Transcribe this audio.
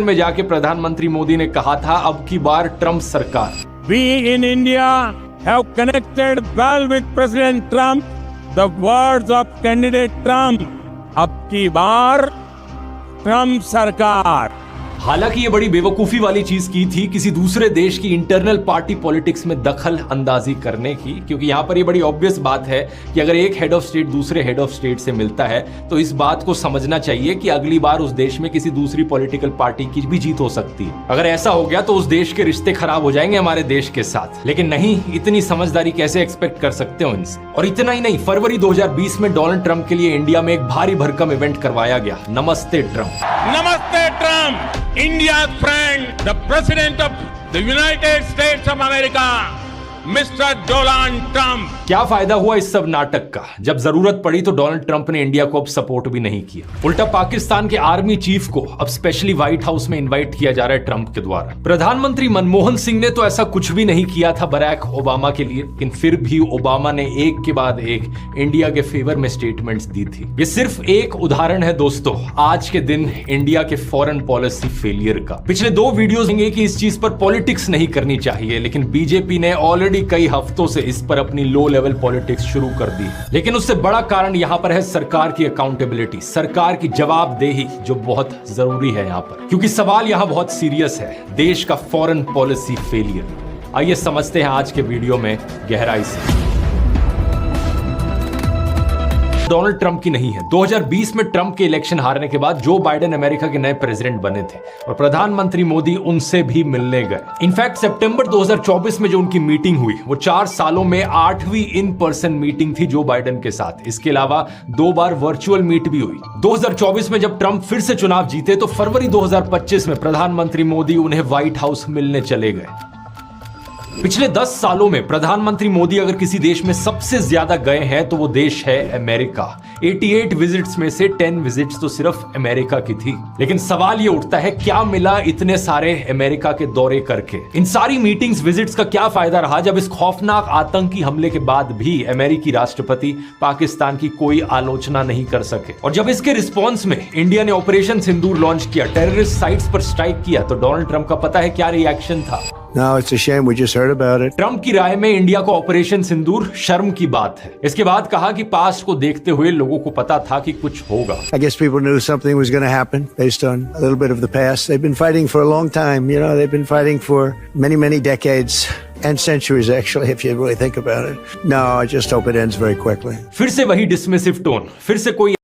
में जाके प्रधानमंत्री मोदी ने कहा था अब की बार ट्रंप सरकार। We in India have connected well with President Trump. The words of candidate Trump, अब की बार ट्रंप सरकार। हालांकि ये बड़ी बेवकूफी वाली चीज की थी किसी दूसरे देश की इंटरनल पार्टी पॉलिटिक्स में दखल अंदाजी करने की, क्योंकि यहां पर ये बड़ी ऑब्वियस बात है कि अगर एक हेड ऑफ स्टेट दूसरे हेड ऑफ स्टेट से मिलता है तो इस बात को समझना चाहिए कि अगली बार उस देश में किसी दूसरी पॉलिटिकल पार्टी की भी जीत हो सकती है। अगर ऐसा हो गया तो उस देश के रिश्ते खराब हो जाएंगे हमारे देश के साथ। लेकिन नहीं, इतनी समझदारी कैसे एक्सपेक्ट कर सकते हो इनसे। और इतना ही नहीं, फरवरी 2020 में डोनाल्ड ट्रंप के लिए इंडिया में एक भारी भरकम इवेंट करवाया गया, नमस्ते ट्रंप। नमस्ते Trump, India's friend, the President of the United States of America, Mr. Donald Trump। क्या फायदा हुआ इस सब नाटक का जब जरूरत पड़ी तो डोनाल्ड ट्रंप ने इंडिया को अब सपोर्ट भी नहीं किया। उल्टा पाकिस्तान के आर्मी चीफ को अब स्पेशली व्हाइट हाउस में इनवाइट किया जा रहा है ट्रंप के द्वारा। प्रधानमंत्री मनमोहन सिंह ने तो ऐसा कुछ भी नहीं किया था बराक ओबामा के लिए, लेकिन फिर भी ओबामा ने एक के बाद एक इंडिया के फेवर में स्टेटमेंट्स दी थी। ये सिर्फ एक उदाहरण है दोस्तों आज के दिन इंडिया के फॉरेन पॉलिसी फेलियर का। पिछले 2 वीडियोस देंगे कि इस चीज पर पॉलिटिक्स नहीं करनी चाहिए, लेकिन बीजेपी ने ऑलरेडी कई हफ्तों से इस पर अपनी लो लेवल पॉलिटिक्स शुरू कर दी। लेकिन उससे बड़ा कारण यहां पर है सरकार की अकाउंटेबिलिटी, सरकार की जवाबदेही, जो बहुत जरूरी है यहां पर, क्योंकि सवाल यहां बहुत सीरियस है, देश का फॉरेन पॉलिसी फेलियर। आइए समझते हैं आज के वीडियो में गहराई से। डोनाल्ड ट्रंप की नहीं है। 2020 में ट्रंप के इलेक्शन हारने के बाद जो बाइडेन अमेरिका के नए प्रेसिडेंट बने थे और प्रधानमंत्री मोदी उनसे भी मिलने गए। इनफैक्ट सितंबर 2024 में जो उनकी मीटिंग हुई वो 4 सालों में 8वीं इन पर्सन मीटिंग थी जो बाइडेन के साथ। इसके अलावा 2 बार वर्चुअल मीट भी हुई। 2024 में जब ट्रंप फिर से चुनाव जीते तो फरवरी 2025 में प्रधानमंत्री मोदी उन्हें व्हाइट हाउस मिलने चले गए। पिछले 10 सालों में प्रधानमंत्री मोदी अगर किसी देश में सबसे ज्यादा गए हैं तो वो देश है अमेरिका। 88 विजिट्स में से 10 विजिट्स तो सिर्फ अमेरिका की थी। लेकिन सवाल ये उठता है क्या मिला इतने सारे अमेरिका के दौरे करके। इन सारी मीटिंग्स विजिट्स का क्या फायदा रहा जब इस खौफनाक आतंकी हमले के बाद भी अमेरिकी राष्ट्रपति पाकिस्तान की कोई आलोचना नहीं कर सके। और जब इसके रिस्पॉन्स में इंडिया ने ऑपरेशन सिंदूर लॉन्च किया, टेररिस्ट साइट्स पर स्ट्राइक किया, तो डोनाल्ड ट्रंप का पता है क्या रिएक्शन था? No, it's a shame. We just heard about it. Trump की राय में इंडिया को ऑपरेशन सिंदूर शर्म की बात है। इसके बाद कहा कि पास्ट को देखते हुए लोगों को पता था कि कुछ होगा। I guess people knew something was going to happen based on a little bit of the past. They've been fighting for a long time. You know, they've been fighting for many, many decades. And centuries, actually, if you really think about it. No, I just hope it ends very quickly. फिर से वही dismissive tone, फिर से कोई